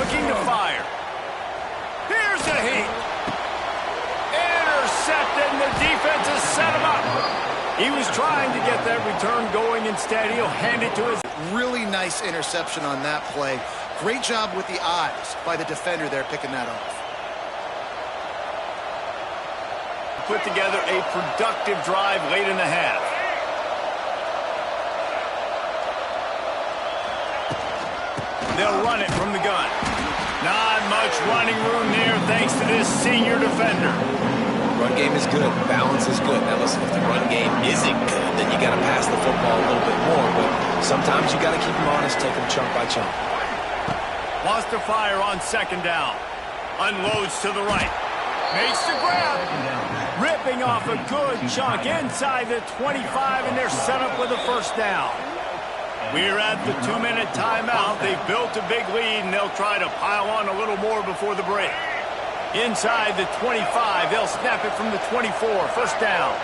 looking to fire. Here's the heat. Intercepted, and the defense has set him up. He was trying to get that return going. Instead, he'll hand it to his... Really nice interception on that play. Great job with the eyes by the defender there picking that off. Put together a productive drive late in the half. They'll run it from the gun. Not much running room there thanks to this senior defender. Run game is good. Balance is good. Now listen, if the run game isn't good, then you got to pass the football a little bit more. But sometimes you got to keep them honest, take them chunk by chunk. Wants to fire on second down. Unloads to the right. Makes the grab. Ripping off a good chunk inside the 25, and they're set up with a first down. We're at the 2-minute timeout. They've built a big lead, and they'll try to pile on a little more before the break. Inside the 25, they'll snap it from the 24. First down.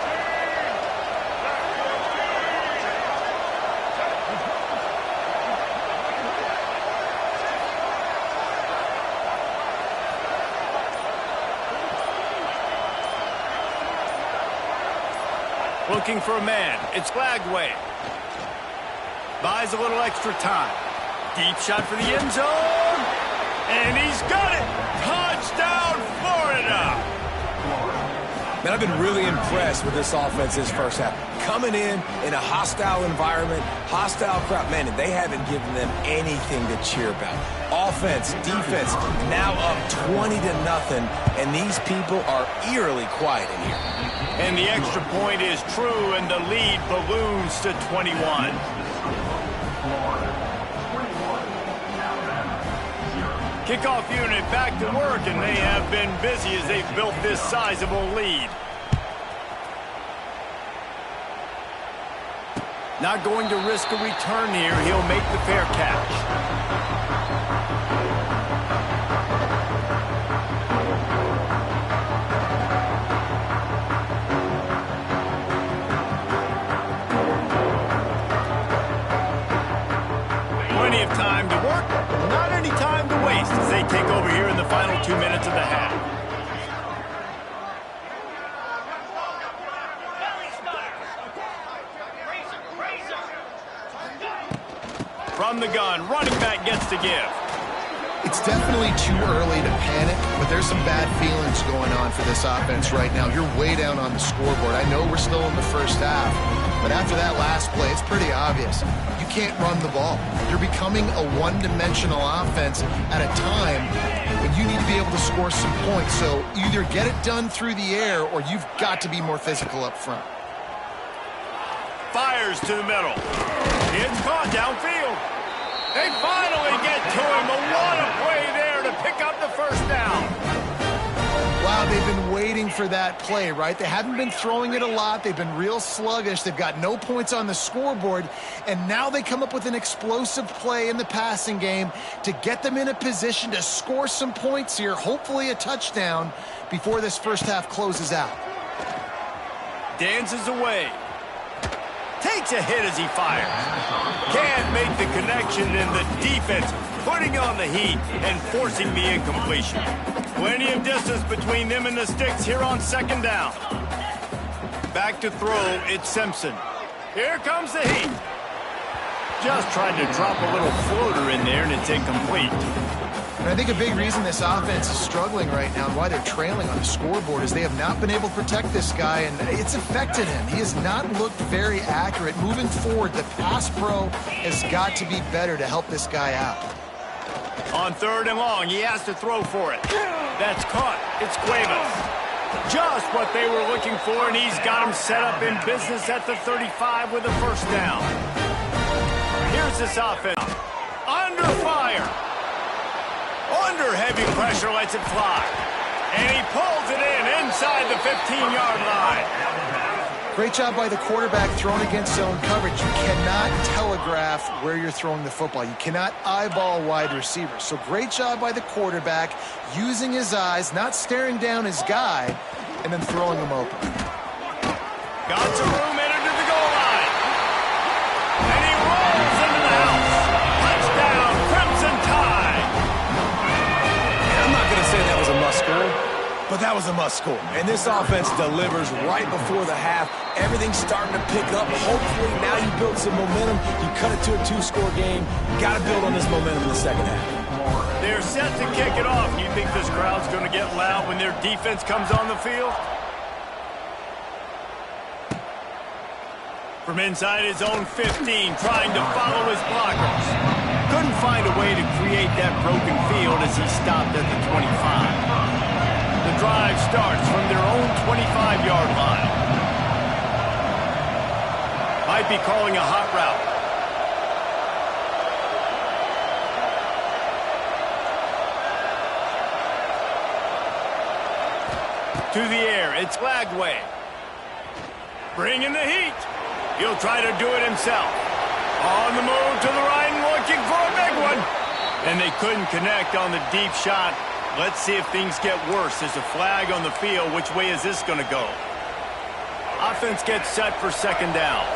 Looking for a man. It's Flagway. Buys a little extra time. Deep shot for the end zone. And he's got it. Touchdown, Florida. Man, I've been really impressed with this offense this first half. Coming in a hostile environment, hostile crowd, man, and they haven't given them anything to cheer about. Offense, defense, now up 20-0, and these people are eerily quiet in here. And the extra point is true, and the lead balloons to 21. Kickoff unit back to work, and they have been busy as they've built this sizable lead. Not going to risk a return here. He'll make the fair catch. Plenty of time to work, not any time to waste as they take over here in the final 2 minutes of the half. From the gun, running back gets to give. It's definitely too early to panic, but there's some bad feelings going on for this offense right now. You're way down on the scoreboard. I know we're still in the first half, but after that last play, it's pretty obvious. You can't run the ball. You're becoming a one-dimensional offense at a time when you need to be able to score some points. So either get it done through the air or you've got to be more physical up front. Fires to the middle. It's caught downfield. They finally get to him. But what a play there to pick up the first down. Wow, they've been waiting for that play, right? They haven't been throwing it a lot. They've been real sluggish. They've got no points on the scoreboard. And now they come up with an explosive play in the passing game to get them in a position to score some points here, hopefully a touchdown, before this first half closes out. Dances away. Takes a hit as he fires. Can't make the connection, and the defense putting on the heat and forcing the incompletion. Plenty of distance between them and the sticks here on second down. Back to throw, it's Simpson. Here comes the heat. Just tried to drop a little floater in there, and it's incomplete. And I think a big reason this offense is struggling right now and why they're trailing on the scoreboard is they have not been able to protect this guy, and it's affected him. He has not looked very accurate. Moving forward, the pass pro has got to be better to help this guy out. On third and long, he has to throw for it. That's caught. It's Cuevas. Just what they were looking for, and he's got him set up in business at the 35 with a first down. Here's this offense. Under fire. Under heavy pressure, lets it fly. And he pulls it in inside the 15-yard line. Great job by the quarterback throwing against zone coverage. You cannot telegraph where you're throwing the football. You cannot eyeball wide receivers. So great job by the quarterback using his eyes, not staring down his guy, and then throwing him open. Got some room in under the goal line. And he rolls into the house. Touchdown, Crimson Tide. but that was a must-score. And this offense delivers right before the half. Everything's starting to pick up. Hopefully now you build some momentum. You cut it to a 2-score game. Got to build on this momentum in the second half. They're set to kick it off. Do you think this crowd's going to get loud when their defense comes on the field? From inside his own 15, trying to follow his blockers. Couldn't find a way to create that broken field as he stopped at the 25. The drive starts from their own 25-yard line. Might be calling a hot route. To the air, it's Lagway. Bringing the heat. He'll try to do it himself. On the move to the right and looking for a big one. And they couldn't connect on the deep shot. Let's see if things get worse. There's a flag on the field. Which way is this going to go? Offense gets set for second down.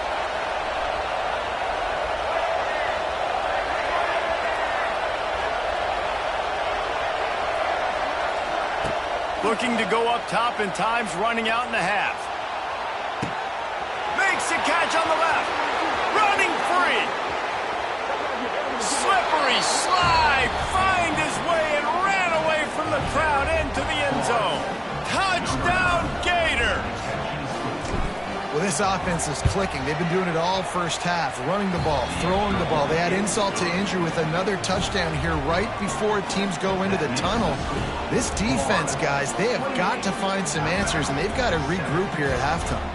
Looking to go up top, and time's running out in the half. Makes the catch on the left. Running free. Slippery slide. Find his way and ran away from the crowd into the end zone. Touchdown Gators. Well, this offense is clicking. They've been doing it all first half, running the ball, throwing the ball. They add insult to injury with another touchdown here right before teams go into the tunnel. This defense, guys, they have got to find some answers, and they've got to regroup here at halftime.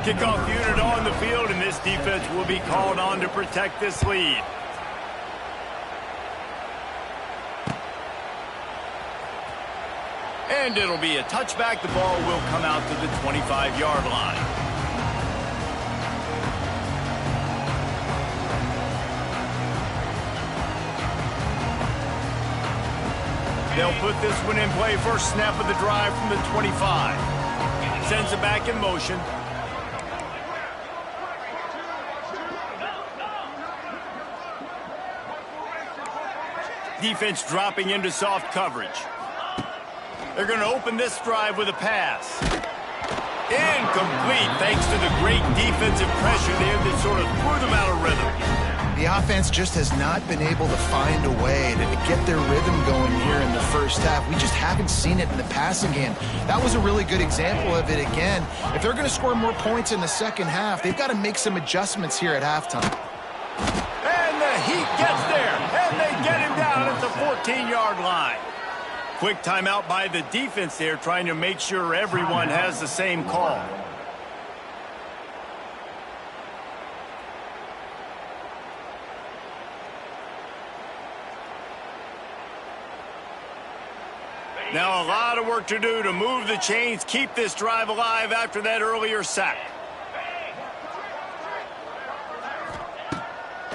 Kickoff unit on the field, and this defense will be called on to protect this lead. And it'll be a touchback. The ball will come out to the 25-yard line. They'll put this one in play. First snap of the drive from the 25. Sends it back in motion. Defense dropping into soft coverage. They're going to open this drive with a pass. Incomplete thanks to the great defensive pressure there that sort of threw them out of rhythm. The offense just has not been able to find a way to get their rhythm going here in the first half. We just haven't seen it in the passing game. That was a really good example of it again. If they're going to score more points in the second half, they've got to make some adjustments here at halftime. And the Heat gets there, and they get him down at the 14-yard line. Quick timeout by the defense there, trying to make sure everyone has the same call. Now a lot of work to do to move the chains, keep this drive alive after that earlier sack.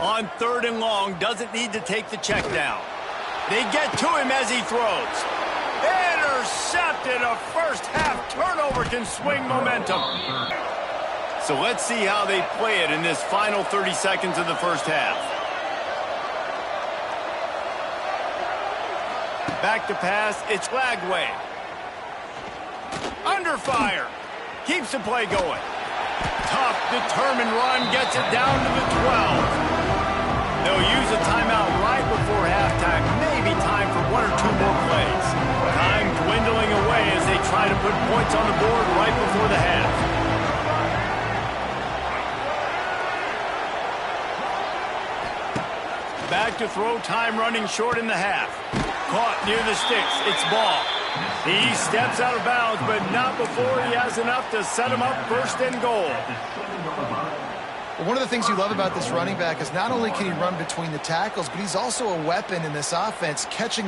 On 3rd and long, doesn't need to take the check down. They get to him as he throws. Intercepted. A first half turnover can swing momentum. So let's see how they play it in this final 30 seconds of the first half. Back to pass, it's Lagway. Under fire. Keeps the play going. Tough, determined run, gets it down to the 12. They'll use a timeout right before halftime. Maybe time for 1 or 2 more plays. Time dwindling away as they try to put points on the board right before the half. Back to throw, time running short in the half. Caught near the sticks. It's ball. He steps out of bounds, but not before he has enough to set him up first and goal. Well, one of the things you love about this running back is not only can he run between the tackles, but he's also a weapon in this offense, catching the